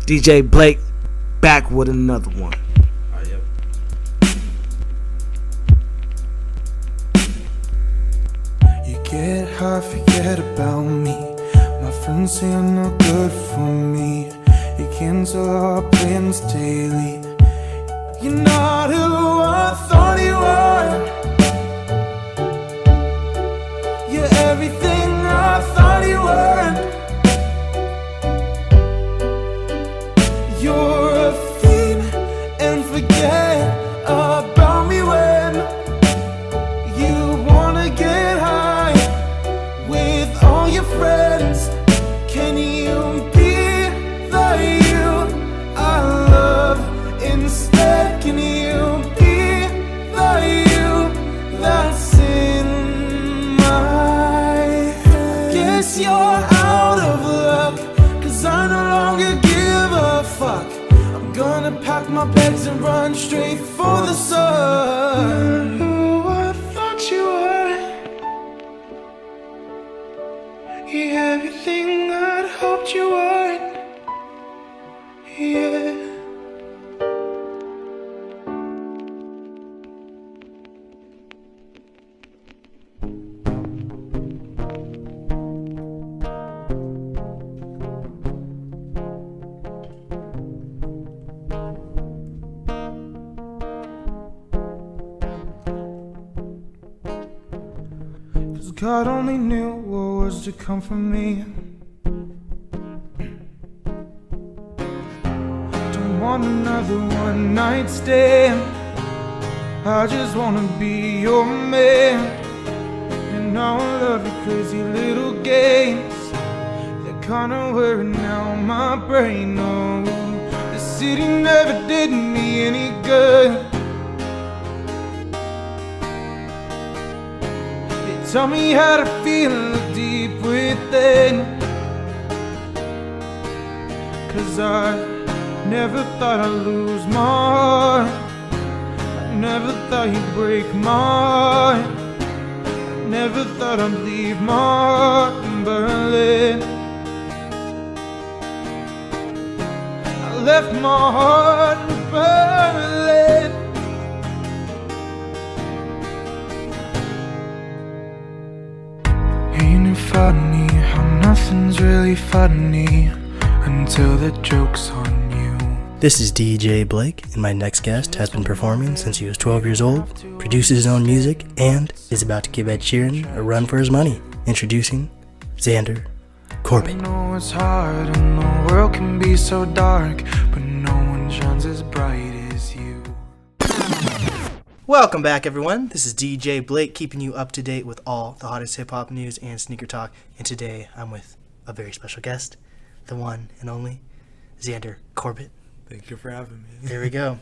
DJ Blake back with another one. Yep. You get high, forget about me. My friends say you're no good for me. You cancel our plans daily. You're not who I thought you were. You're everything I thought you were. You're a fiend and forget about me when you wanna get high with all your friends. Can you be the you I love instead? Can you be the you that's in my head? Guess you're out of luck, 'cause I no longer give a fuck. I'm gonna pack my bags and run straight for the sun. Who I thought you were. You're everything I'd hoped you weren't. Yeah. God only knew what was to come from me. Don't want another one night stand. I just wanna be your man. And now I love your crazy little games. They're kinda wearing out my brain. Oh, the city never did me any good. Tell me how to feel deep within. 'Cause I never thought I'd lose my heart. I never thought you'd break my heart. I never thought I'd leave my heart in Berlin. I left my heart in Berlin. Funny how nothing's really funny until the joke's on you. This is DJ Blake, and my next guest has been performing since he was 12 years old, produces his own music, and is about to give Ed Sheeran a run for his money. Introducing Xander Corbett. I know it's hard and the world can be so dark, but no one shines as bright as you. Welcome back, everyone. This is DJ Blake, keeping you up to date with all the hottest hip-hop news and sneaker talk. And today, I'm with a very special guest, the one and only Xander Corbett. Thank you for having me. There we go.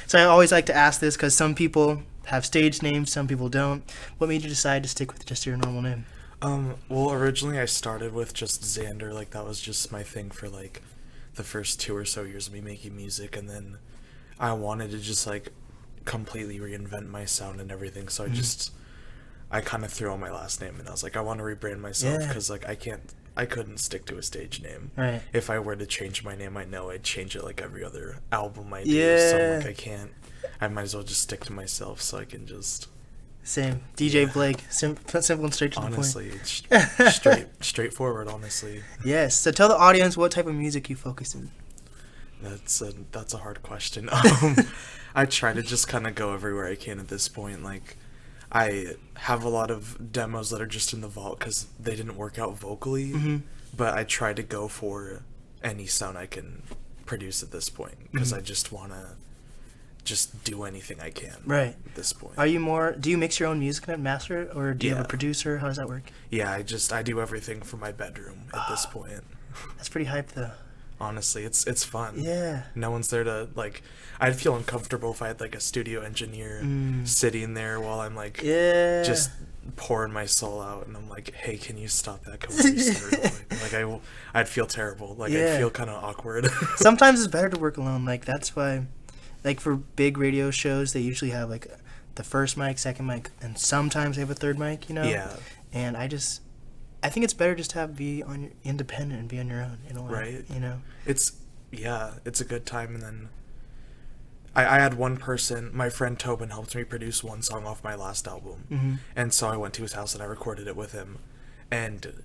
So I always like to ask this because some people have stage names, some people don't. What made you decide to stick with just your normal name? Well, originally I started with just Xander. Like, that was just my thing for, like, the first 2 or so years of me making music. And then I wanted to just, like, completely reinvent my sound and everything, so I kind of threw on my last name, and I was like, I want to rebrand myself, because like I couldn't stick to a stage name. Right. If I were to change my name, I know I'd change it like every other album I do. So like I might as well just stick to myself, so I can just same DJ Blake, simple and straight to honestly, the point. It's straightforward, honestly. Yes. So tell the audience what type of music you focus in. That's a hard question. I try to just kind of go everywhere I can at this point. Like, I have a lot of demos that are just in the vault because they didn't work out vocally, but I try to go for any sound I can produce at this point because I just want to just do anything I can at this point. Do you mix your own music and master it, or do you have a producer? How does that work? Yeah, I do everything from my bedroom at this point. That's pretty hype, though. Honestly, it's fun. Yeah. No one's there to, like, I'd feel uncomfortable if I had, like, a studio engineer sitting there while I'm, like, just pouring my soul out, and I'm like, hey, can you stop that? Can we start recording? Like, I'd feel terrible. Like, I'd feel kind of awkward. Sometimes it's better to work alone. Like, that's why, like, for big radio shows, they usually have, like, the first mic, second mic, and sometimes they have a third mic, you know? Yeah. And I think it's better just to be independent and be on your own in a way. Right. You know? yeah, it's a good time. And then I had one person, my friend Tobin, helped me produce one song off my last album. And so I went to his house and I recorded it with him. And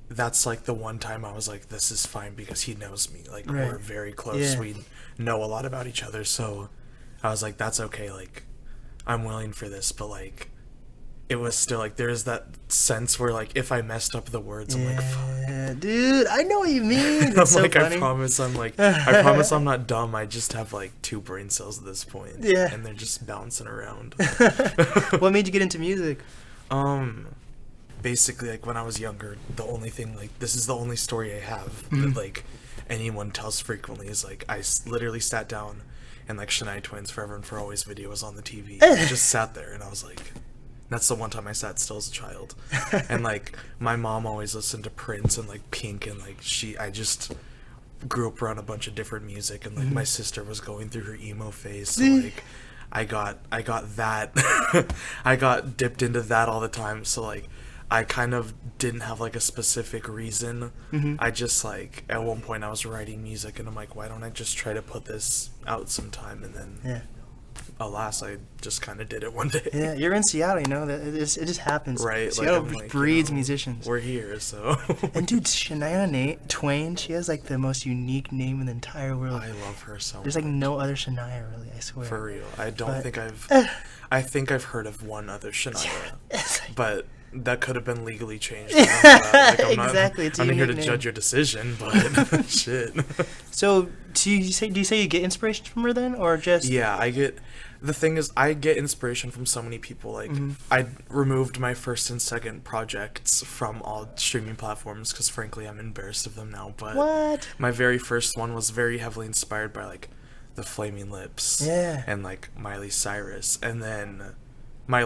that's like the one time I was like, this is fine, because he knows me. Like, we're very close. Yeah. We know a lot about each other. So I was like, that's okay. Like, I'm willing for this. But like, it was still like, there's that sense where like, if I messed up the words, I'm like, fuck. Dude, I know what you mean. It's I'm so like, funny. I promise I'm not dumb. I just have like 2 brain cells at this point. Yeah. And they're just bouncing around. What made you get into music? Basically, like, when I was younger, the only thing, like, this is the only story I have that like anyone tells frequently, is like, I literally sat down and like Shania Twain's Forever and For Always video was on the TV. I just sat there and I was like, that's the one time I sat still as a child. And like, my mom always listened to Prince and like Pink, and like I just grew up around a bunch of different music, and like my sister was going through her emo phase, so like I got that I got dipped into that all the time. So like, I kind of didn't have like a specific reason. I just like, at one point I was writing music and I'm like, why don't I just try to put this out sometime? And then alas, I just kind of did it one day. Yeah, you're in Seattle, you know, it just happens. Right. Seattle like, I'm like, breeds you know, musicians. We're here, so. And dude, Shania Twain, she has like the most unique name in the entire world. I love her so much. There's like no other Shania, really, I swear. For real. I don't think I think I've heard of one other Shania, but that could have been legally changed. Like, I'm Exactly, it's a I'm not here to unique judge name. your decision, but shit. So, do you say you get inspiration from her then, or just? Yeah, the thing is, I get inspiration from so many people. Like, I removed my first and second projects from all streaming platforms because, frankly, I'm embarrassed of them now. But What? my very first one was very heavily inspired by like the Flaming Lips, and like Miley Cyrus, and then my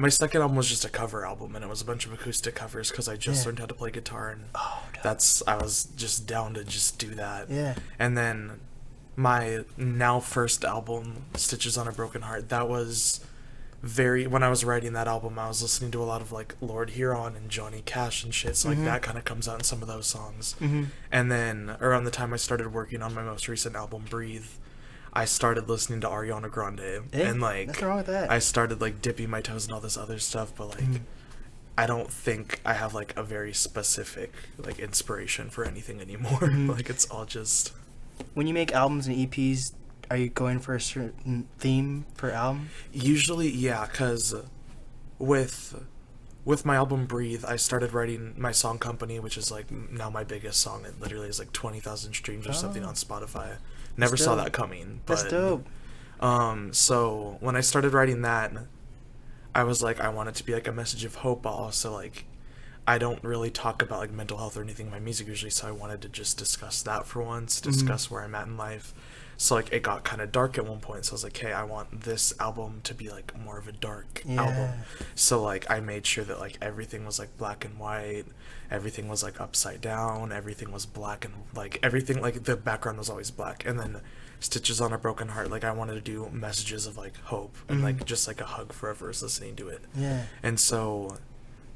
second album was just a cover album, and it was a bunch of acoustic covers because I just learned how to play guitar, and I was just down to just do that. Yeah. And then my now first album, Stitches on a Broken Heart, that was when I was writing that album, I was listening to a lot of like Lord Huron and Johnny Cash and shit, so like that kind of comes out in some of those songs. And then around the time I started working on my most recent album, Breathe, I started listening to Ariana Grande, and like, nothing wrong with that. I started like dipping my toes in all this other stuff, but like I don't think I have like a very specific like inspiration for anything anymore. Like, it's all just. When you make albums and EPs, are you going for a certain theme per album? Usually, yeah, because with my album Breathe, I started writing my song Company, which is like now my biggest song. It literally is like 20,000 streams or something on Spotify. Never saw that coming. But, That's dope. So when I started writing that, I was like, I want it to be like a message of hope, but also like, I don't really talk about like mental health or anything in my music usually, so I wanted to just discuss that for once, discuss where I'm at in life. So like, it got kind of dark at one point, so I was like, hey, I want this album to be like more of a dark album. So like, I made sure that like everything was like black and white, everything was like upside down, everything was black, and like everything, like the background was always black. And then Stitches on a Broken Heart, like I wanted to do messages of like hope and like just like a hug for whoever's listening to it. And so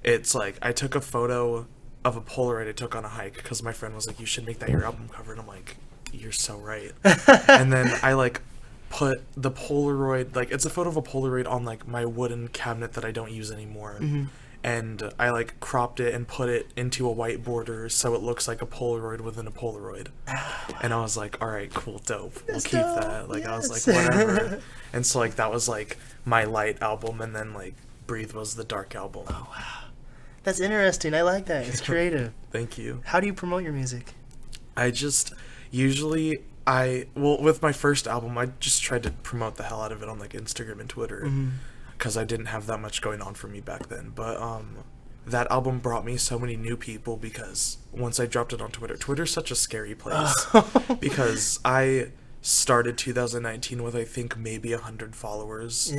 it's like, I took a photo of a Polaroid I took on a hike because my friend was like, you should make that your album cover, and I'm like, you're so right. And then I like put the Polaroid, like it's a photo of a Polaroid on like my wooden cabinet that I don't use anymore, and I like cropped it and put it into a white border so it looks like a Polaroid within a Polaroid. And I was like, all right, cool, dope, we'll keep that. Like, I was like, whatever. And so like, that was like my light album, and then like Breathe was the dark album. Oh wow, that's interesting. I like that. It's creative. Thank you. How do you promote your music? I just usually with my first album, I just tried to promote the hell out of it on like Instagram and Twitter, because I didn't have that much going on for me back then. But that album brought me so many new people, because once I dropped it on Twitter's such a scary place. Because I started 2019 with I think maybe 100 followers,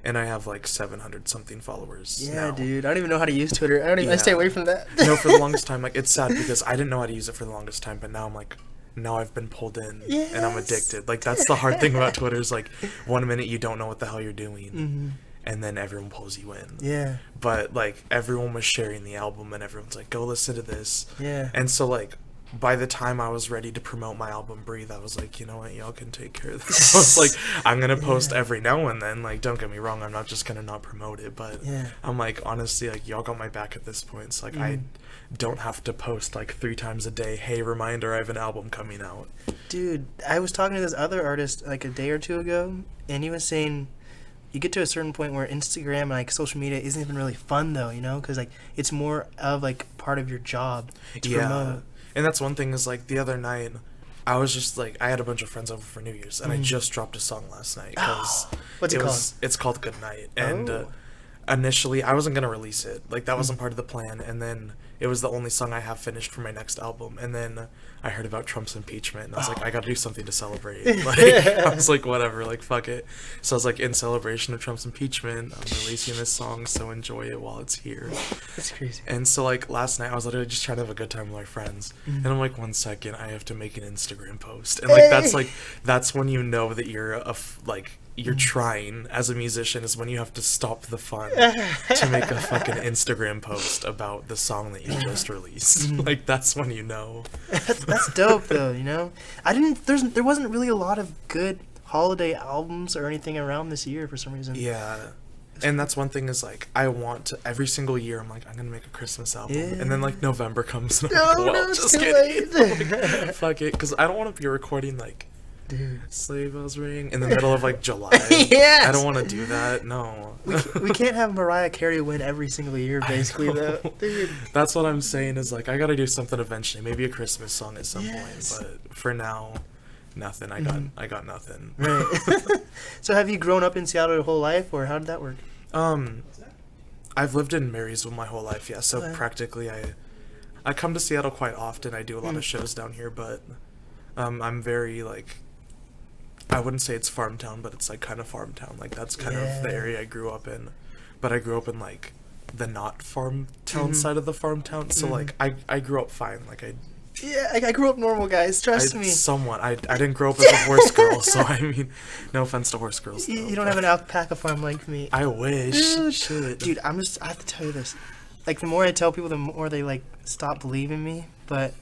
and I have like 700 something followers now. Dude, I don't even know how to use Twitter. I stay away from that. No, for the longest time, like, it's sad because I didn't know how to use it for the longest time, but now I'm like, now I've been pulled in, and I'm addicted. Like, that's the hard thing about Twitter, is like, 1 minute you don't know what the hell you're doing, and then everyone pulls you in. But like, everyone was sharing the album, and everyone's like, go listen to this. And so like, by the time I was ready to promote my album Breathe, I was like, you know what, y'all can take care of this. I was like, I'm gonna post every now and then, like, don't get me wrong, I'm not just gonna not promote it, but I'm like, honestly, like, y'all got my back at this point. So like, I don't have to post like 3 times a day, hey, reminder, I have an album coming out. Dude, I was talking to this other artist like a day or two ago, and he was saying you get to a certain point where Instagram and like social media isn't even really fun though, you know, because like it's more of like part of your job to promote. And that's one thing is, like, the other night, I was just, like, I had a bunch of friends over for New Year's, and I just dropped a song last night. What's it called? It's called Goodnight. And initially, I wasn't going to release it. Like, that wasn't part of the plan. And then it was the only song I have finished for my next album. And then I heard about Trump's impeachment, and I was like, I got to do something to celebrate. Like, I was like, whatever, like, fuck it. So I was like, in celebration of Trump's impeachment, I'm releasing this song, so enjoy it while it's here. That's crazy. And so, like, last night, I was literally just trying to have a good time with my friends. And I'm like, 1 second, I have to make an Instagram post. And, like, that's when you know that you're, you're trying as a musician, is when you have to stop the fun to make a fucking Instagram post about the song that you just released. Like, that's when you know. That's dope though, you know. There wasn't really a lot of good holiday albums or anything around this year for some reason. Yeah. And that's one thing is, like, I want to, every single year, I'm like, I'm going to make a Christmas album. And then, like, November comes, and I'm like, well, just kidding. Like, fuck it. Because I don't want to be recording, like, sleigh bells ring in the middle of, like, July. Yes! I don't want to do that. No. We can't have Mariah Carey win every single year, basically, though. Dude. That's what I'm saying is, like, I got to do something eventually. Maybe a Christmas song at some point. But for now, nothing. I got nothing. Right. So have you grown up in Seattle your whole life, or how did that work? I've lived in Marysville my whole life, yeah. So practically, I come to Seattle quite often. I do a lot of shows down here, but I'm very, like, I wouldn't say it's farm town, but it's like kind of farm town. Like, that's kind of the area I grew up in. But I grew up in, like, the not farm town side of the farm town. So like, I grew up fine. Like, I grew up normal, guys. Trust me. Somewhat. I didn't grow up as a horse girl, so I mean, no offense to horse girls. Though, you don't have an alpaca farm like me. I wish. Dude, I have to tell you this. Like, the more I tell people, the more they, like, stop believing me. But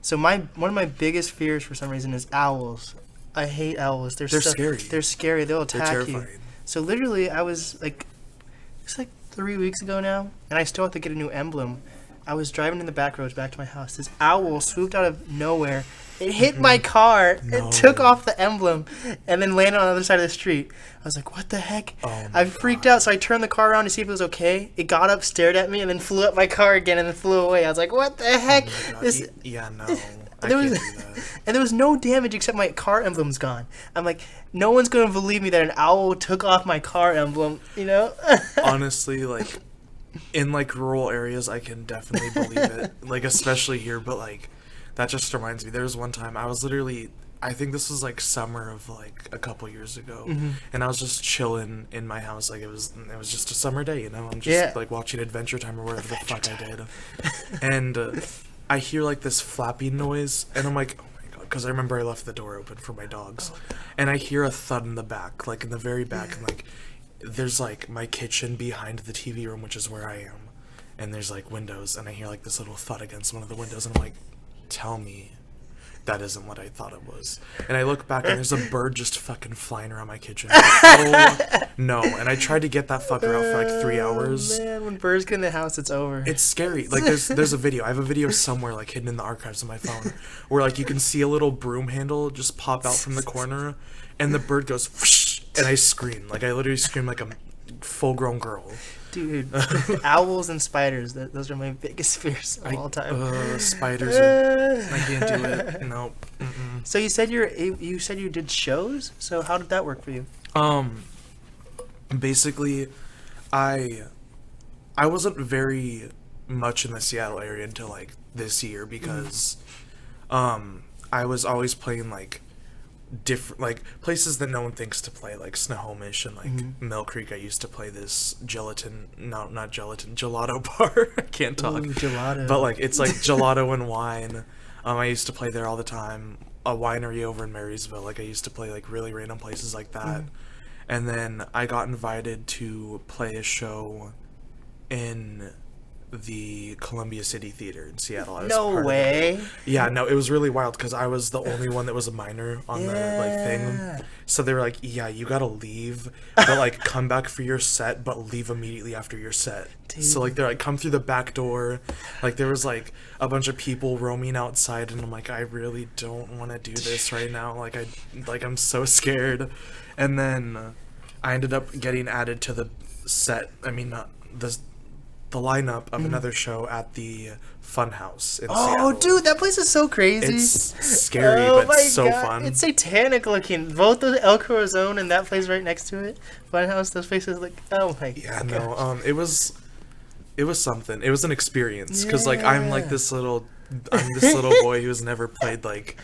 so one of my biggest fears for some reason is owls. I hate owls. They're scary. They're scary. They'll attack you. So literally, I was like, it's like 3 weeks ago now, and I still have to get a new emblem. I was driving in the back roads back to my house. This owl swooped out of nowhere. It hit my car and took off the emblem and then landed on the other side of the street. I was like, what the heck? I freaked out, so I turned the car around to see if it was okay. It got up, stared at me, and then flew up my car again and then flew away. I was like, what the heck? Yeah, no. I can't do that. And there was no damage except my car emblem's gone. I'm like, no one's going to believe me that an owl took off my car emblem, you know? Honestly, like, in, like, rural areas, I can definitely believe it. Like, especially here, but, like, that just reminds me. There was one time I was literally, I think this was, like, summer of, like, a couple years ago, and I was just chilling in my house. Like, it was just a summer day, you know? I'm just, like, watching Adventure Time or whatever the fuck I did. And I hear, like, this flapping noise, and I'm like, oh my god, because I remember I left the door open for my dogs. And I hear a thud in the back, like, in the very back, and, like, there's, like, my kitchen behind the TV room, which is where I am, and there's, like, windows, and I hear, like, this little thud against one of the windows, and I'm like, tell me that isn't what I thought it was. And I look back, and there's a bird just fucking flying around my kitchen. Oh, no. And I tried to get that fucker out for, like, 3 hours. Man, when birds get in the house, it's over. It's scary. Like, there's a video. I have a video somewhere, like, hidden in the archives of my phone, where, like, you can see a little broom handle just pop out from the corner, and the bird goes, whoosh, and I scream. Like, I literally scream like a full-grown girl. Dude, owls and spiders, those are my biggest fears of all time. Spiders I can't do it. Nope. So you said you did shows? So how did that work for you? Basically, I wasn't very much in the Seattle area until, like, this year, because I was always playing, like, different, like, places that no one thinks to play, like Snohomish and, like, Mill Creek. I used to play this gelato bar. I can't talk. Ooh, gelato. But, like, it's like gelato and wine. I used to play there all the time. A winery over in Marysville. Like, I used to play, like, really random places like that. And then I got invited to play a show in the Columbia City Theater in Seattle. I was No part way. of it. Yeah, no, it was really wild because I was the only one that was a minor on the thing. So they were like, "Yeah, you gotta leave, but like come back for your set, but leave immediately after your set." Dude. So like they're like, "Come through the back door." Like there was like a bunch of people roaming outside, and I'm like, I really don't want to do this right now. I'm so scared. And then I ended up getting added to the set. I mean, the lineup of another show at the Funhouse in Seattle. Dude, that place is so crazy. It's scary, but it's so fun. It's satanic looking. Both the El Corazon and that place right next to it, Funhouse. Those places, like, oh my god. Yeah, no, it was something. It was an experience because like I'm this little boy who's never played like.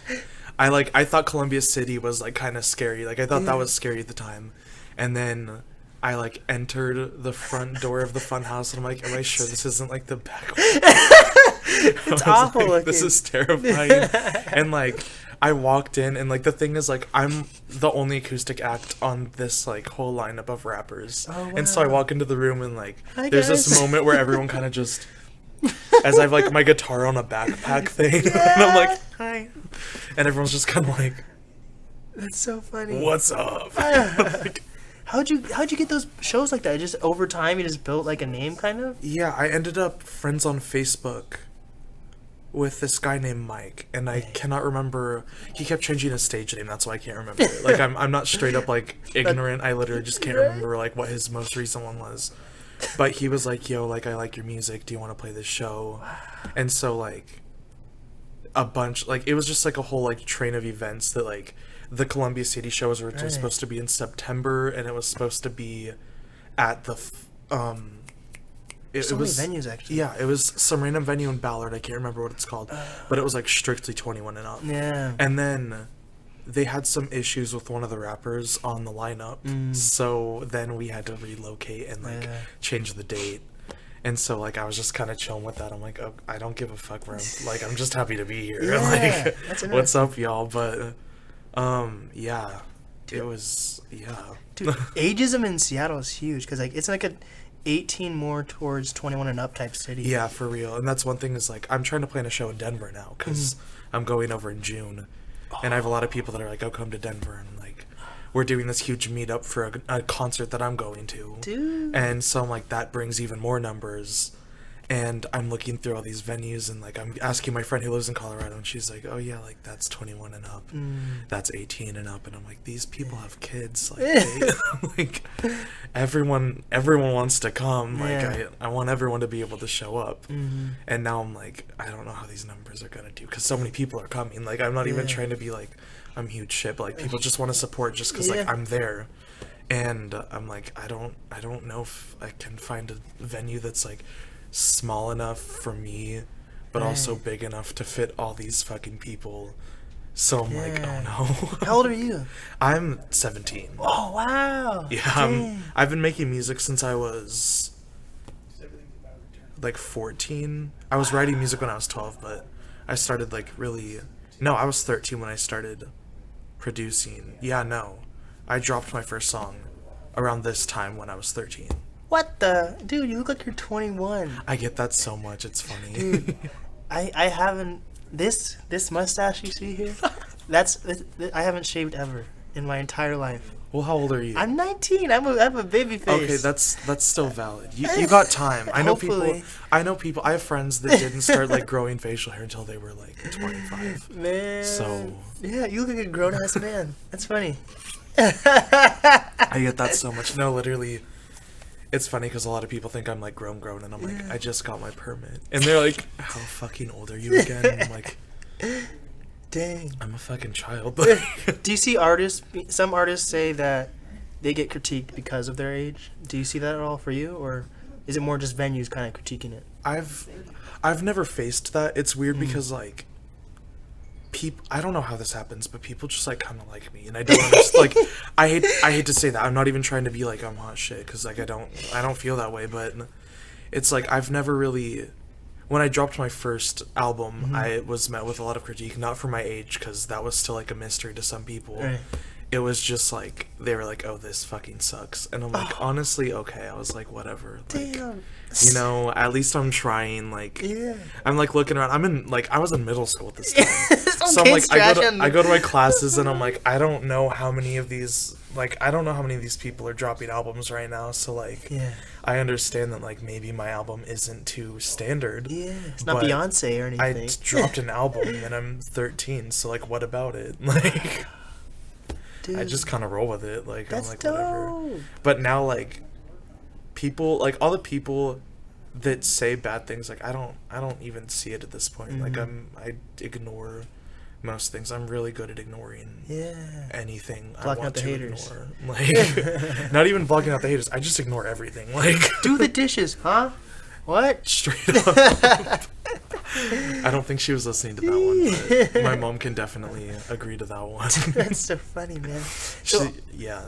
I thought Columbia City was like kind of scary. Like I thought that was scary at the time, and then I like entered the front door of the Funhouse and I'm like, am I sure this isn't like the back way? It's awful like, looking. This is terrifying. And like I walked in and like the thing is like I'm the only acoustic act on this like whole lineup of rappers. Oh, wow. And so I walk into the room and like there's this moment where everyone kind of just as I've like my guitar on a backpack thing and I'm like, hi. And everyone's just kind of like, that's so funny. What's up? Like, How'd you get those shows like that? Just over time, you just built like a name, kind of? Yeah, I ended up friends on Facebook with this guy named Mike, and I cannot remember. He kept changing his stage name, that's why I can't remember it. Like I'm not straight up like ignorant. I literally just can't remember like what his most recent one was. But he was like, "Yo, like I like your music. Do you want to play this show?" And so like a bunch, like it was just like a whole like train of events that like. The Columbia City show was originally supposed to be in September, and it was supposed to be at the it was many venues actually. Yeah, it was some random venue in Ballard. I can't remember what it's called, but it was like strictly 21 and up. Yeah. And then they had some issues with one of the rappers on the lineup, so then we had to relocate and like change the date. And so like I was just kind of chilling with that. I'm like, oh, I don't give a fuck where I'm just happy to be here. Like, what's up, y'all? But yeah, it was, Dude, ageism in Seattle is huge because like it's like a 18 more towards 21 and up type city. Yeah, for real. And that's one thing is like I'm trying to plan a show in Denver now because I'm going over in June, and I have a lot of people that are like, "Oh, come to Denver," and like we're doing this huge meetup for a concert that I'm going to. Dude. And so I'm like, that brings even more numbers. And I'm looking through all these venues, and like I'm asking my friend who lives in Colorado, and she's like, "Oh yeah, like that's 21 and up, that's 18 and up," and I'm like, these people have kids, like, like everyone wants to come, like I want everyone to be able to show up, and now I'm like, I don't know how these numbers are gonna do because so many people are coming. Like I'm not even trying to be like I'm huge shit, but like people just want to support just because like I'm there, and I'm like I don't know if I can find a venue that's like small enough for me but also big enough to fit all these fucking people. So I'm like, oh no. How old are you? I'm 17. Oh wow. Yeah, I've been making music since I was like 14. I was writing music when I was 12, but I started like I was 13 when I started producing. I dropped my first song around this time when I was 13. What the? Dude, you look like you're 21. I get that so much. It's funny. Dude, I haven't... This mustache you see here, I haven't shaved ever in my entire life. Well, how old are you? I'm 19. I have a baby face. Okay, that's still valid. You got time. I know people. I have friends that didn't start like growing facial hair until they were like 25. Man. So... Yeah, you look like a grown-ass man. That's funny. I get that so much. No, literally... It's funny because a lot of people think I'm like grown, and I'm like, I just got my permit, and they're like, how fucking old are you again? And I'm like, dang, I'm a fucking child. Do you see artists? Some artists say that they get critiqued because of their age. Do you see that at all for you, or is it more just venues kind of critiquing it? I've never faced that. It's weird because like I don't know how this happens, but people just like kind of like me, and I don't understand. Like I hate to say that. I'm not even trying to be like I'm hot shit because like I don't feel that way, but it's like I've never really. When I dropped my first album, I was met with a lot of critique, not for my age because that was still like a mystery to some people, it was just like they were like, "Oh, this fucking sucks," and I'm like, honestly, okay. I was like, whatever. Like, Damn. you know, at least I'm trying. Like, Yeah. I'm like looking around. I'm in like I was in middle school at this time, so I'm Okay, like scratch I go to my classes and I'm like, I don't know how many of these people are dropping albums right now. So like, Yeah. I understand that like maybe my album isn't too standard. Yeah. It's not but Beyonce or I anything. dropped an album and I'm 13. So like, what about it? Like. Dude, I just kind of roll with it. Like, that's I'm like, dope. whatever. But now, like, people, like, all the people that say bad things, like, I don't even see it at this point. Like, I ignore most things. I'm really good at ignoring anything I Blocking want out the to haters. ignore. Like, not even blocking out the haters. I just ignore everything. Like, Do the dishes, huh? What? straight up. I don't think she was listening to that one, but my mom can definitely agree to that one. That's so funny, man. Yeah.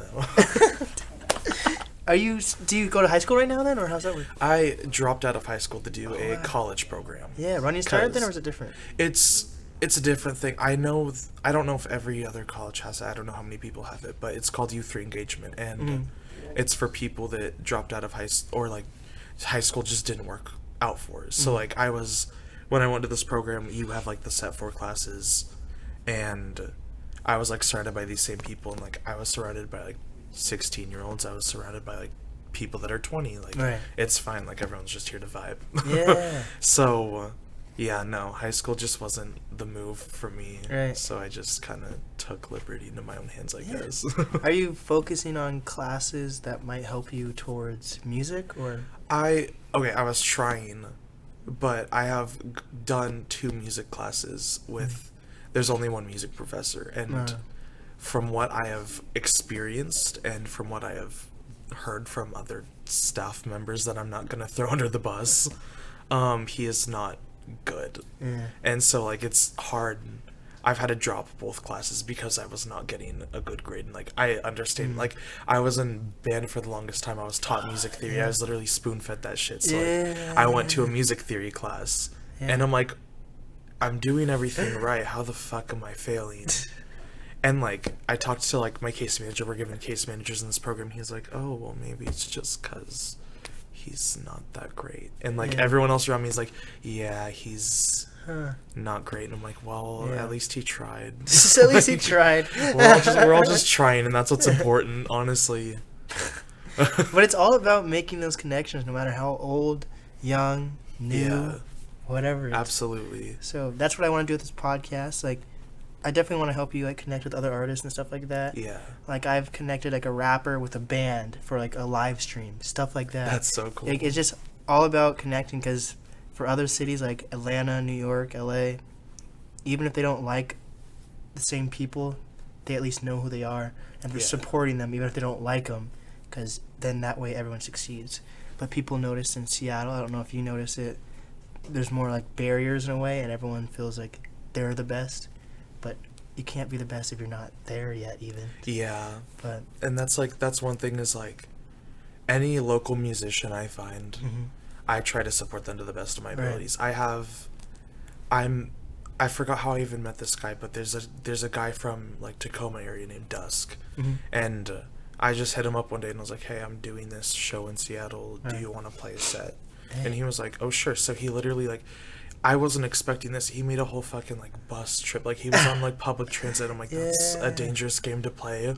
Do you go to high school right now then, or how's that work? I dropped out of high school to do a college program. Yeah, running started then, or is it different? It's a different thing. I don't know if every other college has it. I don't know how many people have it, but it's called Youth Re-Engagement, and it's for people that dropped out of high school just didn't work out for. So like when I went to this program, you have like the set 4 classes, and I was like surrounded by these same people, and like I was surrounded by like 16-year-olds. I was surrounded by like people that are 20. Like it's fine. Like everyone's just here to vibe. Yeah. So yeah, no, high school just wasn't the move for me. Right. So I just kind of took liberty into my own hands, I guess. Are you focusing on classes that might help you towards music, or? I was trying, but I have done 2 music classes with, there's only one music professor, and from what I have experienced and from what I have heard from other staff members that I'm not going to throw under the bus, he is not good. And so like it's hard. I've had to drop both classes because I was not getting a good grade. And like I understand, like I was in band for the longest time. I was taught music theory. I was literally spoon fed that shit. So like, I went to a music theory class, and I'm like, I'm doing everything right. How the fuck am I failing? And like I talked to like my case manager. We're given case managers in this program. He's like, oh well, maybe it's just because he's not that great. And like everyone else around me is like, yeah, he's not great. And I'm like, well, at least he tried. At least he tried. We're all just trying, and that's what's important, honestly. But it's all about making those connections, no matter how old, young, new, whatever. Absolutely. So that's what I want to do with this podcast. Like, I definitely want to help you like connect with other artists and stuff like that. Yeah. Like I've connected like a rapper with a band for like a live stream, stuff like that. That's so cool. Like, it's just all about connecting, because for other cities like Atlanta, New York, LA, even if they don't like the same people, they at least know who they are, and they're supporting them even if they don't like them, because then that way everyone succeeds. But people notice in Seattle, I don't know if you notice it, there's more like barriers in a way, and everyone feels like they're the best. But you can't be the best if you're not there yet, even. Yeah. But and that's one thing is like any local musician I find, I try to support them to the best of my abilities. I forgot how I even met this guy, but there's a guy from like Tacoma area named Dusk, and I just hit him up one day and I was like, hey, I'm doing this show in Seattle. Do you want to play a set? And he was like, oh sure. So he literally like, I wasn't expecting this. He made a whole fucking like bus trip. Like he was on like public transit. I'm like, that's a dangerous game to play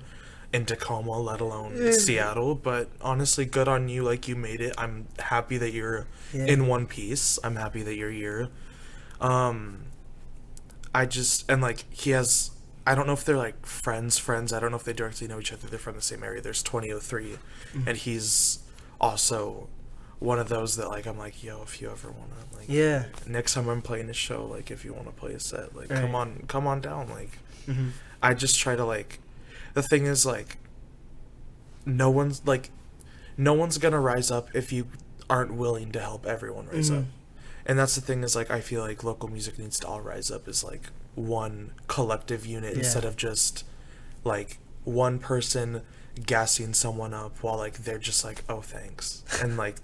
in Tacoma, let alone Seattle. But honestly, good on you. Like you made it. I'm happy that you're in one piece. I'm happy that you're here. And like he has, I don't know if they're like friends. I don't know if they directly know each other. They're from the same area. There's 2003, and he's also one of those that like I'm like, yo, if you ever wanna like next time I'm playing a show, like if you wanna play a set, like come on down. Like I just try to like, the thing is like no one's gonna rise up if you aren't willing to help everyone rise up. And that's the thing is like I feel like local music needs to all rise up as like one collective unit instead of just like one person gassing someone up while like they're just like, oh thanks. And like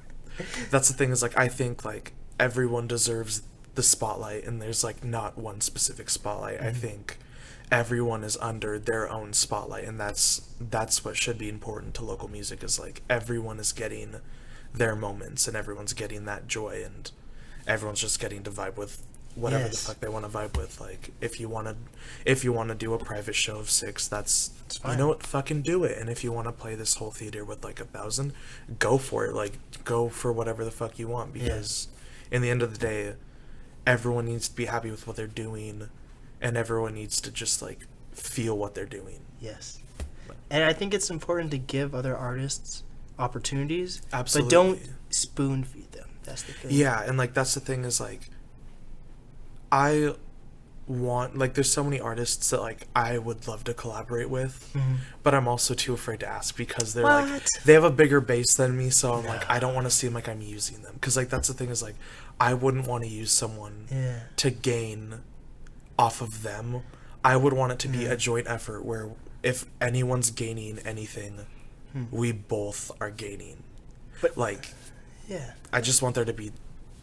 that's the thing is like I think like everyone deserves the spotlight, and there's like not one specific spotlight. I think everyone is under their own spotlight, and that's what should be important to local music, is like everyone is getting their moments and everyone's getting that joy, and everyone's just getting to vibe with whatever the fuck they want to vibe with. Like if you want to do a private show of 6, that's you know what, fucking do it. And if you want to play this whole theater with like 1,000, go for it. Like go for whatever the fuck you want, because in the end of the day, everyone needs to be happy with what they're doing, and everyone needs to just like feel what they're doing. Yes. And I think it's important to give other artists opportunities, Absolutely. but don't spoon feed them. That's the thing. Yeah, and like that's the thing, is like I want, like, there's so many artists that like I would love to collaborate with, but I'm also too afraid to ask, because they're like, they have a bigger base than me, so I'm like, I don't want to seem like I'm using them, because like that's the thing, is like I wouldn't want to use someone to gain off of them. I would want it to be a joint effort where if anyone's gaining anything, we both are gaining. But like, I just want there to be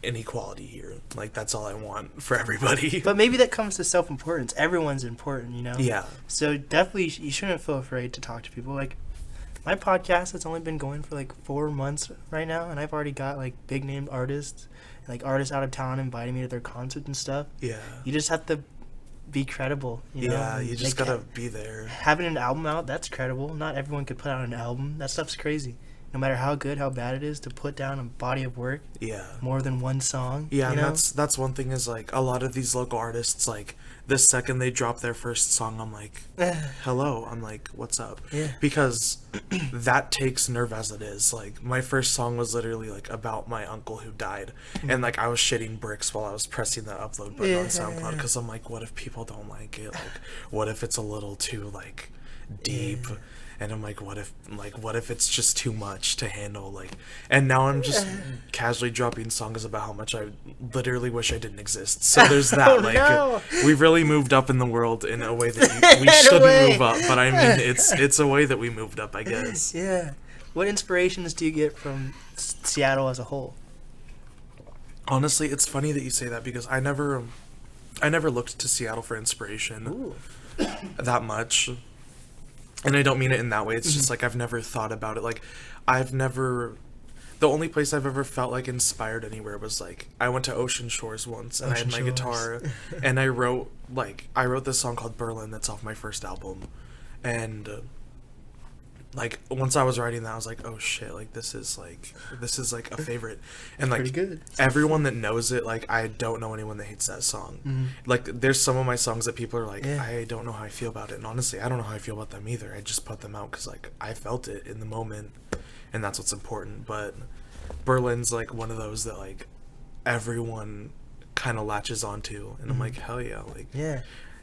inequality here. Like that's all I want for everybody. But maybe that comes to self-importance. Everyone's important, you know? Yeah. So definitely you shouldn't feel afraid to talk to people. Like my podcast has only been going for like 4 months right now, and I've already got like big name artists, like artists out of town inviting me to their concerts and stuff. Yeah. You just have to be credible, you know? Yeah, you just like, gotta be there. Having an album out, that's credible. Not everyone could put out an album. That stuff's crazy. No matter how good, how bad it is, to put down a body of work. Yeah. More than one song. Yeah, and that's one thing, is like a lot of these local artists, like the second they drop their first song, I'm like, hello. I'm like, what's up? Yeah. Because that takes nerve as it is. Like my first song was literally like about my uncle who died, and like I was shitting bricks while I was pressing that upload button on SoundCloud, because I'm like, what if people don't like it? Like, what if it's a little too like deep? And I'm like, what if it's just too much to handle? Like, and now I'm just casually dropping songs about how much I literally wish I didn't exist. So there's that. We've really moved up in the world in a way that we shouldn't move up. But I mean, it's a way that we moved up, I guess. Yeah. What inspirations do you get from Seattle as a whole? Honestly, it's funny that you say that, because I never looked to Seattle for inspiration that much. And I don't mean it in that way. It's just like I've never thought about it. Like the only place I've ever felt like inspired anywhere was like I went to Ocean Shores once, and I had my guitar, and I wrote this song called Berlin that's off my first album, and like once I was writing that, I was like, oh shit, like this is like a favorite, and like good. Everyone that knows it, like I don't know anyone that hates that song. Like there's some of my songs that people are like, I don't know how I feel about it, and honestly I don't know how I feel about them either. I just put them out because like I felt it in the moment, and that's what's important. But Berlin's like one of those that like everyone kind of latches onto, and I'm like, hell yeah, like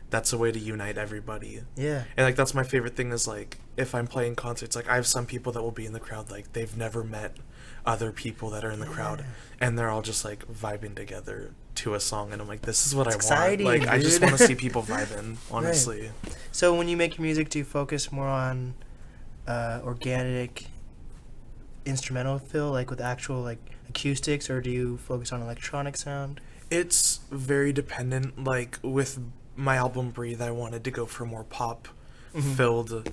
that's a way to unite everybody. Yeah. And like that's my favorite thing, is like if I'm playing concerts, like I have some people that will be in the crowd, like they've never met other people that are in the crowd, and they're all just like vibing together to a song, and I'm like, this is what I want. Like dude. I just want to see people vibing, honestly. Right. So when you make your music, do you focus more on organic instrumental feel, like with actual like acoustics, or do you focus on electronic sound? It's very dependent. Like with my album Breathe, I wanted to go for more pop filled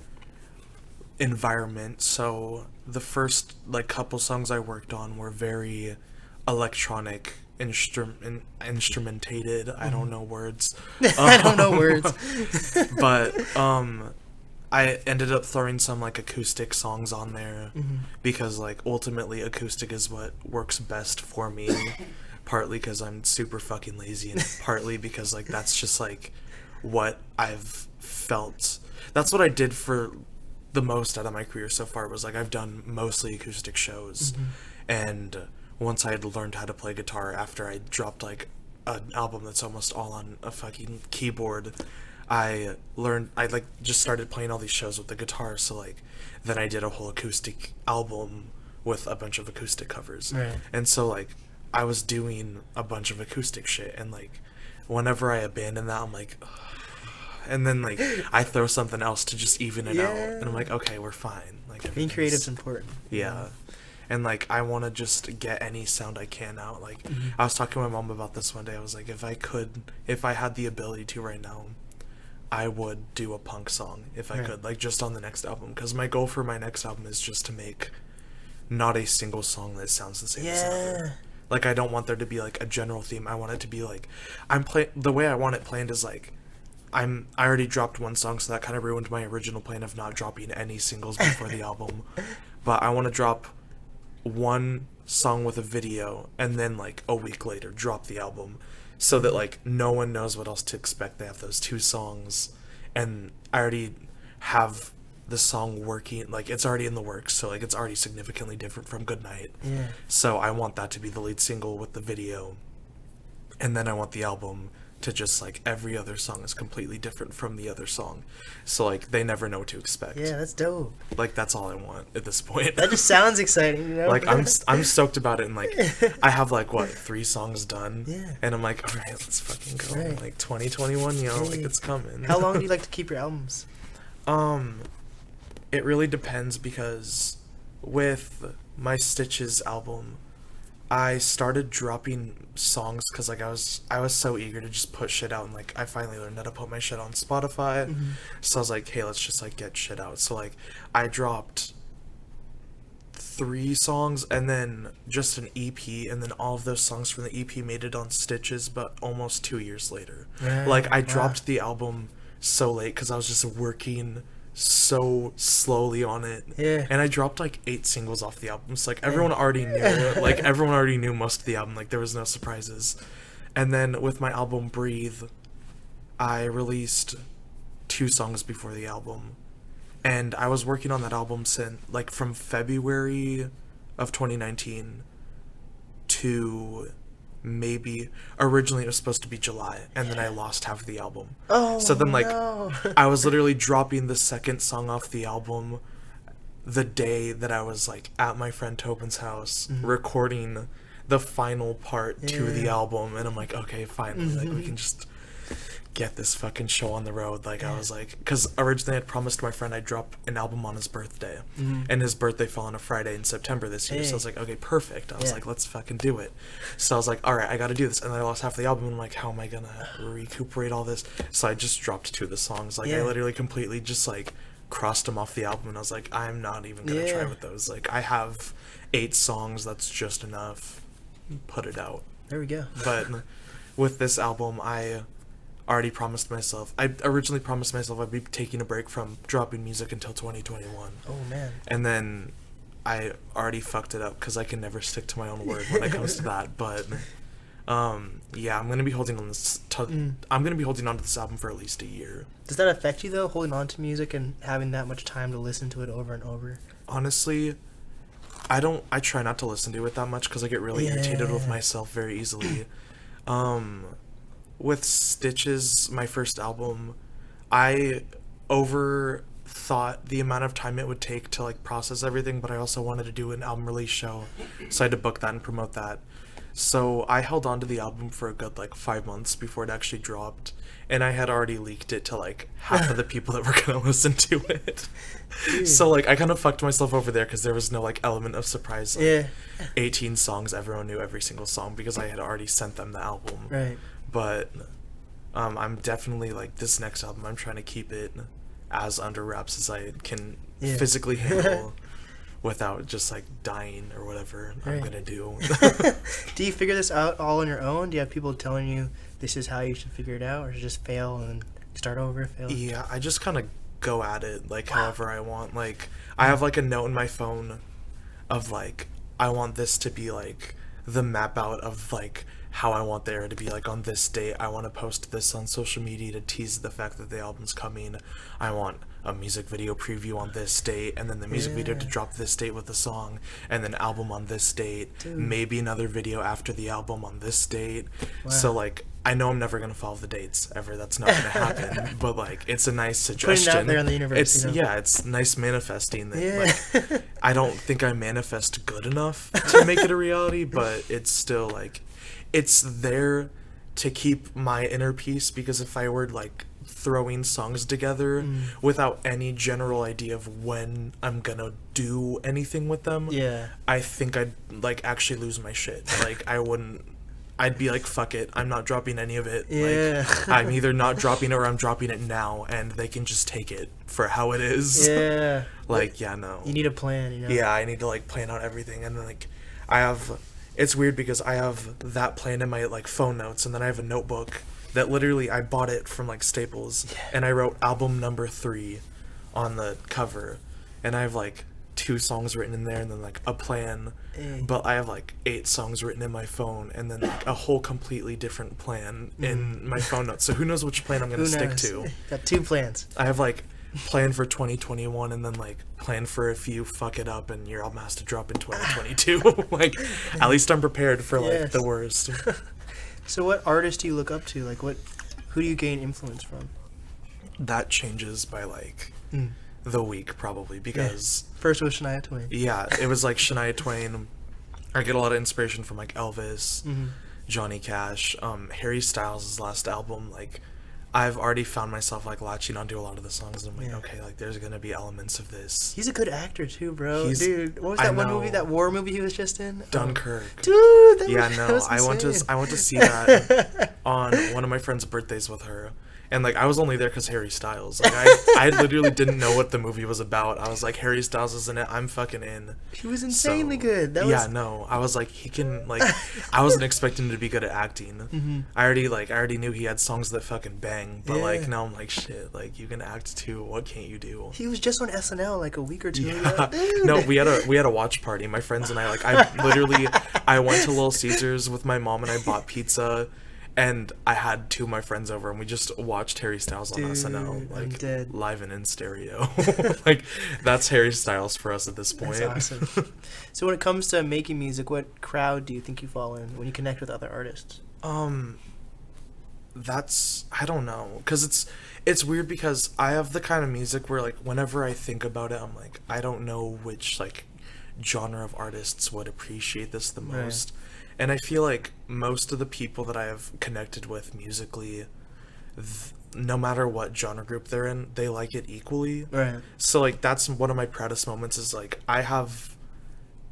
environment, so the first like couple songs I worked on were very electronic instrumentated. I don't know words. I don't know words. But I ended up throwing some like acoustic songs on there, because like ultimately acoustic is what works best for me. Partly because I'm super fucking lazy, and partly because like that's just like what I've felt. That's what I did for the most out of my career so far, was like I've done mostly acoustic shows. And once I had learned how to play guitar after I dropped like an album that's almost all on a fucking keyboard, I like just started playing all these shows with the guitar. So like then I did a whole acoustic album with a bunch of acoustic covers. Right. And so like I was doing a bunch of acoustic shit, and like whenever I abandon that, I'm like, ugh. And then like I throw something else to just even it out, and I'm like, okay, we're fine. Like being creative's important. Yeah. And like I want to just get any sound I can out. Like I was talking to my mom about this one day. I was like, if I had the ability to right now, I would do a punk song if I Right. could, like, just on the next album, because my goal for my next album is just to make not a single song that sounds the same as another. Like, I don't want there to be, like, a general theme. I want it to be, like, the way I want it planned is, like, I already dropped one song, so that kind of ruined my original plan of not dropping any singles before the album. But I want to drop one song with a video, and then, like, a week later, drop the album, so that, like, no one knows what else to expect. They have those 2 songs, and I already have the song working, like, it's already in the works, so, like, it's already significantly different from Goodnight. Yeah. So I want that to be the lead single with the video, and then I want the album to just, like, every other song is completely different from the other song, so, like, they never know what to expect. Yeah, that's dope. Like, that's all I want at this point. That just sounds exciting, you know? Like, I'm stoked about it, and, like, I have, like, what, 3 songs done? Yeah. And I'm like, alright, let's fucking go. Right. Like, 2021, you know, like, Hey. it's coming. How long do you like to keep your albums? It really depends, because with my Stitches album, I started dropping songs because, like, I was so eager to just put shit out, and, like, I finally learned how to put my shit on Spotify. So I was like, hey, let's just, like, get shit out. So, like, I dropped 3 songs and then just an EP, and then all of those songs from the EP made it on Stitches, but almost 2 years later. Right, Like, I wow. dropped the album so late because I was just working so slowly on it. Yeah. And I dropped, like, 8 singles off the album. So, like, everyone already knew it. Like, everyone already knew most of the album. Like, there was no surprises. And then with my album Breathe, I released 2 songs before the album. And I was working on that album since, like, from February of 2019 to maybe, originally it was supposed to be July, and then I lost half of the album. Oh, So then, like, no. I was literally dropping the second song off the album the day that I was, like, at my friend Tobin's house recording the final part to the Yeah. album, and I'm like, okay, finally, like, we can just get this fucking show on the road. Like, I was like, because originally I'd promised my friend I'd drop an album on his birthday, and his birthday fell on a Friday in September this year. So I was like, okay, perfect. I was Yeah. like, let's fucking do it. So I was like, all right, I got to do this. And then I lost half the album, and I'm like, how am I gonna recuperate all this? So I just dropped 2 of the songs. Like, I Yeah. literally completely just, like, crossed them off the album, and I was like, I'm not even gonna try Yeah. with those. Like, I have 8 songs. That's just enough. Put it out. There we go. But with this album, I already promised myself, I originally promised myself I'd be taking a break from dropping music until 2021. Oh, man. And then I already fucked it up because I can never stick to my own word when it comes to that. But yeah, I'm gonna be holding on this. I'm gonna be holding on to this album for at least a year. Does that affect you, though, holding on to music and having that much time to listen to it over and over? Honestly, I try not to listen to it that much because I get really irritated with Yeah. myself very easily. With Stitches, my first album, I overthought the amount of time it would take to, like, process everything, but I also wanted to do an album release show, so I had to book that and promote that. So I held on to the album for a good, like, 5 months before it actually dropped, and I had already leaked it to, like, half of the people that were gonna listen to it. So, like, I kind of fucked myself over there because there was no, like, element of surprise. Like, Yeah. 18 songs, everyone knew every single song because I had already sent them the album. Right. But I'm definitely, like, this next album, I'm trying to keep it as under wraps as I can Yeah. physically handle without just, like, dying or whatever I'm Right. gonna do. Do you figure this out all on your own? Do you have people telling you this is how you should figure it out, or just fail and then start over, fail? Yeah, I just kind of go at it, like, however I want. Like, I have, like, a note in my phone of, like, I want this to be, like, the map out of, like, how I want there to be, like, on this date. I want to post this on social media to tease the fact that the album's coming. I want a music video preview on this date, and then the music video to Yeah. drop this date with the song, and then album on this date, Dude. maybe another video after the album on this date. Wow. So, like, I know I'm never gonna follow the dates ever. That's not gonna happen. But, like, it's a nice Putting suggestion. it out there in the universe, It's you know? yeah, it's nice manifesting that. Yeah. Like, I don't think I manifest good enough to make it a reality, but it's still, like, it's there to keep my inner peace, because if I were, like, throwing songs together without any general idea of when I'm gonna do anything with them, Yeah. I think I'd, like, actually lose my shit. Like, I wouldn't I'd be like, fuck it, I'm not dropping any of it. Yeah. Like, I'm either not dropping it or I'm dropping it now, and they can just take it for how it is. Yeah. Like, yeah, no. You need a plan, you know? Yeah, I need to, like, plan out everything, and then, like, it's weird because I have that plan in my, like, phone notes, and then I have a notebook that literally, I bought it from, like, Staples, and I wrote album number 3 on the cover, and I have, like, 2 songs written in there, and then, like, a plan, but I have, like, 8 songs written in my phone, and then, like, a whole completely different plan in my phone notes, so who knows which plan I'm gonna stick to. Got 2 plans. I have, like, plan for 2021, and then, like, plan for if you fuck it up and your album has to drop in 2022. Like, at least I'm prepared for, like, the worst. So what artists do you look up to? Like, who do you gain influence from? That changes by, like, the week, probably, because... First was Shania Twain. Yeah, it was, like, Shania Twain. I get a lot of inspiration from, like, Elvis, Johnny Cash, Harry Styles' last album, like... I've already found myself, like, latching onto a lot of the songs, and I'm like, okay, like, there's gonna be elements of this. He's a good actor, too, bro. Dude, what was that one movie, that war movie he was just in? Dunkirk. Dude, that was I went to see that on one of my friend's birthdays with her. And, like, I was only there because Harry Styles. Like, I literally didn't know what the movie was about. I was like, Harry Styles is in it. I'm fucking in. He was insanely good. I was like, he can, like, I wasn't expecting him to be good at acting. I already knew he had songs that fucking bang. But, like, now I'm like, shit, like, you can act too. What can't you do? He was just on SNL, like, a week or 2 ago. No, we had a watch party. My friends and I, like, I went to Little Caesars with my mom and I bought pizza. And I had 2 of my friends over, and we just watched Harry Styles on SNL, like, live and in stereo. Like, that's Harry Styles for us at this point. That's awesome. So when it comes to making music, what crowd do you think you fall in when you connect with other artists? I don't know, because it's weird because I have the kind of music where, like, whenever I think about it, I'm like, I don't know which, like, genre of artists would appreciate this the most. Right. And I feel like most of the people that I have connected with musically, no matter what genre group they're in, they like it equally. Right. So, like, that's one of my proudest moments is, like, I have,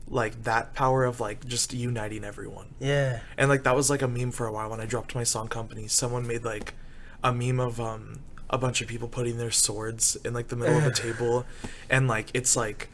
like, that power of, like, just uniting everyone. Yeah. And, like, that was, like, a meme for a while when I dropped my song company. Someone made, like, a meme of a bunch of people putting their swords in, like, the middle of a table. And, like, it's, like...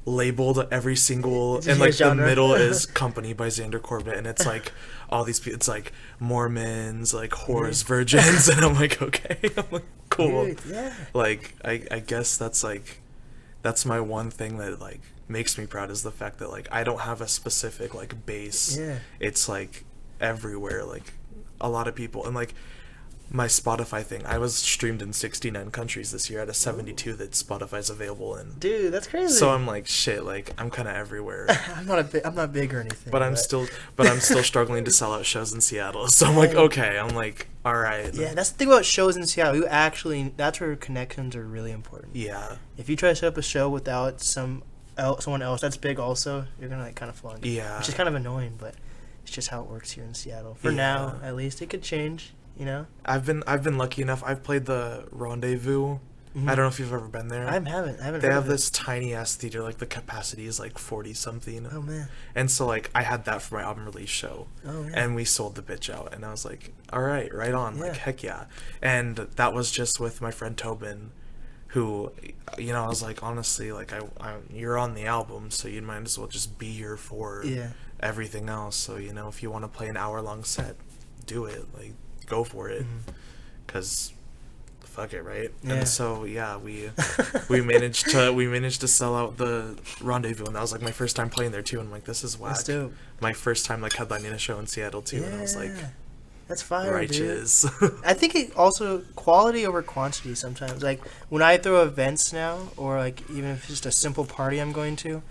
labeled every single and like genre. The middle is Company by Xander Corbett, and it's like all these people, it's like Mormons, like whores, virgins, and I'm like, okay, I'm like, cool. Dude, yeah. Like I guess that's my one thing that like makes me proud is the fact that like I don't have a specific like base. Yeah. It's like everywhere, like a lot of people, and like my Spotify thing, I was streamed in 69 countries this year out of 72 that Spotify's available in. Dude, that's crazy. So I'm like, shit, like I'm kind of everywhere. I'm not big or anything. But I'm still struggling to sell out shows in Seattle. So I'm like, okay, I'm like, all right. Yeah, that's the thing about shows in Seattle. That's where connections are really important. Yeah. If you try to set up a show without someone else that's big also, you're gonna like kind of fall into it. Yeah. Which is kind of annoying, but it's just how it works here in Seattle. For now, at least. It could change. You know, I've been lucky enough. I've played the Rendezvous. I don't know if you've ever been there. I haven't. They have this tiny ass theater. Like the capacity is like 40 something. Oh man. And so like I had that for my album release show. Oh yeah. And we sold the bitch out, and I was like, all right, right on. Yeah. Like heck yeah. And that was just with my friend Tobin, who, you know, I was like, honestly, like you're on the album, so you might as well just be here for everything else. So you know, if you want to play an hour-long set, do it. Like. Go for it, because fuck it, right? Yeah. And so yeah, we managed to sell out the Rendezvous, and that was like my first time playing there too. And I'm like, this is whack. That's dope. My first time like headlining a show in Seattle too, and I was like, that's fire, righteous. Dude. I think it also quality over quantity sometimes. Like when I throw events now, or like even if it's just a simple party I'm going to,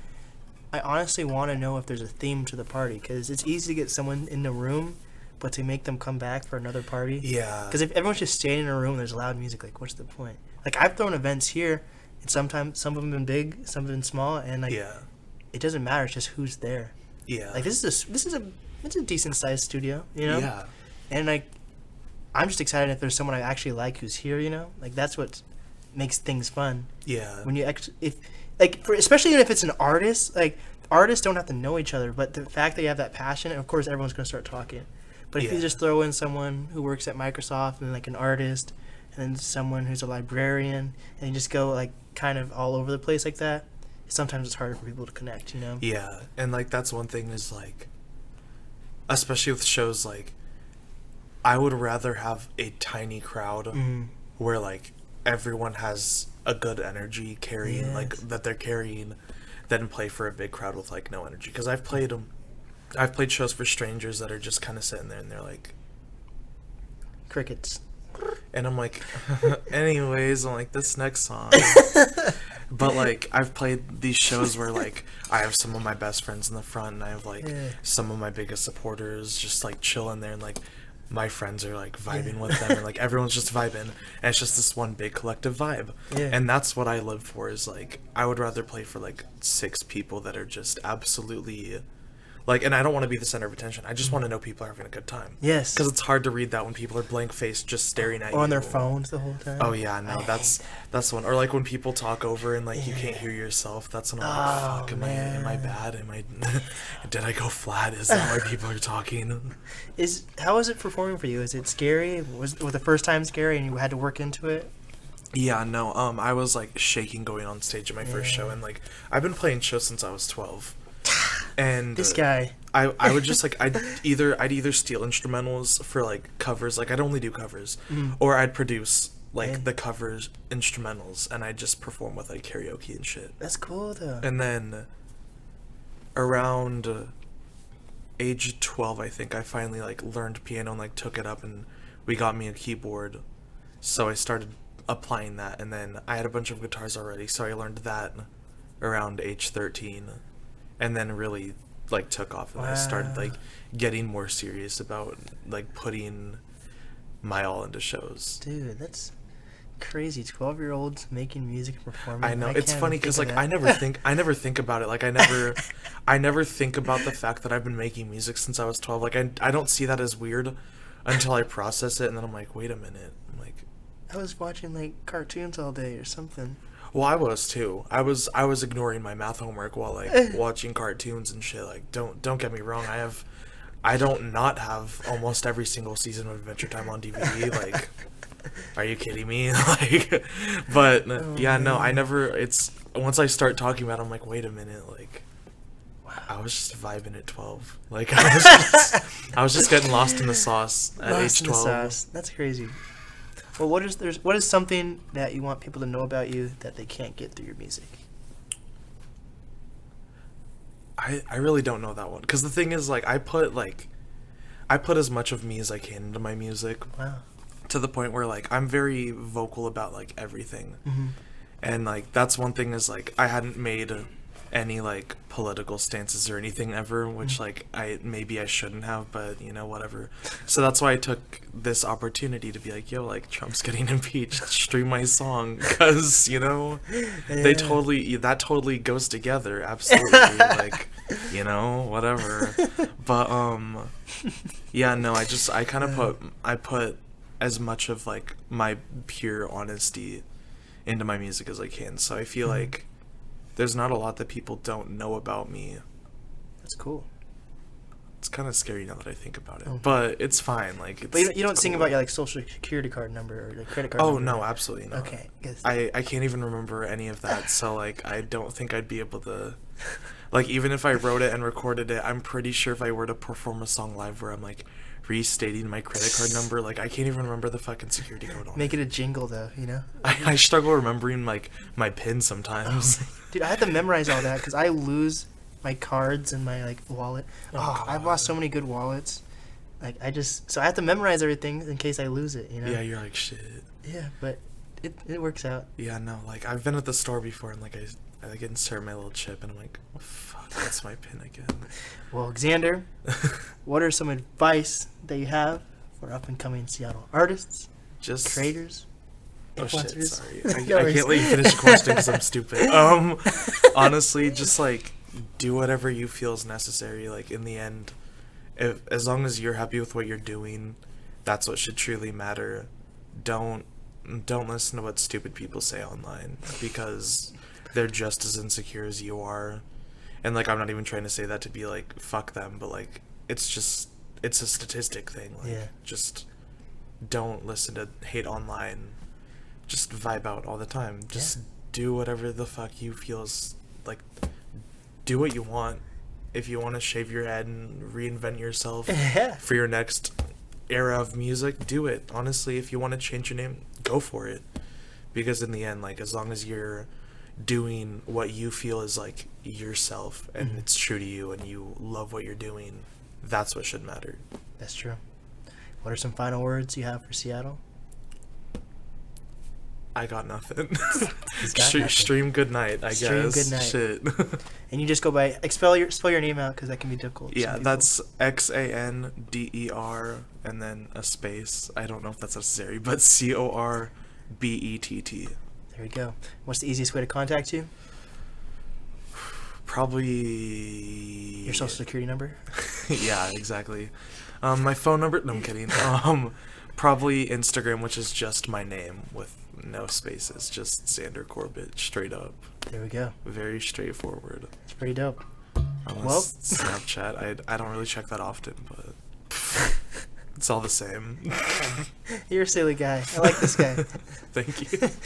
I honestly want to know if there's a theme to the party, because it's easy to get someone in the room. But to make them come back for another party, because if everyone's just staying in a room, there's loud music. Like, what's the point? Like, I've thrown events here, and sometimes some of them been big, some of them small, and like, it doesn't matter. It's just who's there. Yeah. Like this is a decent sized studio, you know. Yeah. And like, I'm just excited if there's someone I actually like who's here, you know. Like that's what makes things fun. Yeah. When you especially if it's an artist, like artists don't have to know each other, but the fact that you have that passion, and of course everyone's gonna start talking. But if you just throw in someone who works at Microsoft and like an artist, and then someone who's a librarian, and you just go like kind of all over the place like that, sometimes it's harder for people to connect, you know? Yeah, and like that's one thing is like, especially with shows, like I would rather have a tiny crowd where like everyone has a good energy carrying like that they're carrying, than play for a big crowd with like no energy. Because I've played shows for strangers that are just kind of sitting there and they're like crickets, and I'm like, anyways, I'm like, this next song. But like I've played these shows where like I have some of my best friends in the front and I have like some of my biggest supporters just like chilling there, and like my friends are like vibing with them, and like everyone's just vibing, and it's just this one big collective vibe. And that's what I live for, is like I would rather play for like 6 people that are just absolutely like, and I don't want to be the center of attention. I just want to know people are having a good time. Yes. Because it's hard to read that when people are blank faced just staring at you. Or on their phones the whole time. Oh yeah, no, that's the one. Or like when people talk over and like you can't hear yourself. That's when I'm like, fuck, am I bad? Did I go flat? Is that why people are talking? How is it performing for you? Is it scary? Was the first time scary and you had to work into it? Yeah, no. I was like shaking going on stage at my first show, and like I've been playing shows since I was 12. And this guy, I would just like I'd either steal instrumentals for like covers, like I'd only do covers, or I'd produce like the covers instrumentals and I'd just perform with like karaoke and shit. That's cool though. And then around age 12, I think I finally like learned piano and like took it up, and we got me a keyboard, so I started applying that. And then I had a bunch of guitars already, so I learned that around age 13. And then really like took off, and I started like getting more serious about like putting my all into shows. Dude, that's crazy. 12-year-olds making music and performing. I know, it's funny because like I never think about it. Like I never think about the fact that I've been making music since I was 12. Like I don't see that as weird until I process it, and then I'm like, wait a minute. I'm like, I was watching like cartoons all day or something. Well, I was too. I was ignoring my math homework while like watching cartoons and shit. Like, don't get me wrong. I don't not have almost every single season of Adventure Time on DVD. Like, are you kidding me? Like, but yeah, no, I never. It's once I start talking about it, I'm like, wait a minute. Like, I was just vibing at 12. Like, I was just getting lost in the sauce at age 12. That's crazy. Well, what is something that you want people to know about you that they can't get through your music? I really don't know that one, because the thing is, like, I put as much of me as I can into my music. Wow. To the point where like I'm very vocal about like everything. And like that's one thing, is like I hadn't made any like political stances or anything ever, which like I shouldn't have, but you know, whatever. So that's why I took this opportunity to be like, yo, like Trump's getting impeached, stream my song, because you know that totally goes together, absolutely. Like, you know, whatever. But yeah, no, I put as much of like my pure honesty into my music as I can, so I feel like there's not a lot that people don't know about me. That's cool. It's kind of scary now that I think about it, but it's fine. Like, but you don't sing about your like social security card number or like credit card number? No, absolutely not. Okay. I can't even remember any of that, so like I don't think I'd be able to. Like, even if I wrote it and recorded it, I'm pretty sure if I were to perform a song live where I'm like restating my credit card number, like I can't even remember the fucking security code on Make it a jingle though, you know? I struggle remembering like my PIN sometimes. Dude, I had to memorize all that because I lose my cards and my like wallet. I've lost so many good wallets. Like I have to memorize everything in case I lose it, you know? Yeah, you're like, shit. Yeah, but it works out. Yeah, no, like I've been at the store before and like I get insert my little chip and I'm like, oh fuck, that's my PIN again. Well, Xander, what are some advice that you have for up and coming Seattle artists, just creators, influencers? Shit, sorry. I can't let you finish the question because I'm stupid. Honestly, just like do whatever you feel is necessary. Like in the end, as long as you're happy with what you're doing, that's what should truly matter. Don't listen to what stupid people say online, because they're just as insecure as you are. And like I'm not even trying to say that to be like fuck them, but like it's it's a statistic thing. Like, Yeah. just don't listen to hate online. Just vibe out all the time. Just do whatever the fuck you feel is, like, do what you want. If you want to shave your head and reinvent yourself for your next era of music, do it. Honestly, if you want to change your name, go for it. Because in the end, like, as long as you're doing what you feel is, like, yourself and it's true to you and you love what you're doing, that's what should matter. That's true. What are some final words you have for Seattle? I got nothing. He's got nothing. Stream Goodnight, I Stream guess. Goodnight. Shit. And you just go by spell your name out because that can be difficult. Yeah, that's Xander and then a space. I don't know if that's necessary, but Corbett. There we go. What's the easiest way to contact you? Probably Your social security number? Yeah, exactly. My phone number? No, I'm kidding. Probably Instagram, which is just my name with no spaces, just Xander Corbett, straight up. There we go. Very straightforward. It's pretty dope. Unless Snapchat, I don't really check that often, but it's all the same. You're a silly guy. I like this guy. Thank you.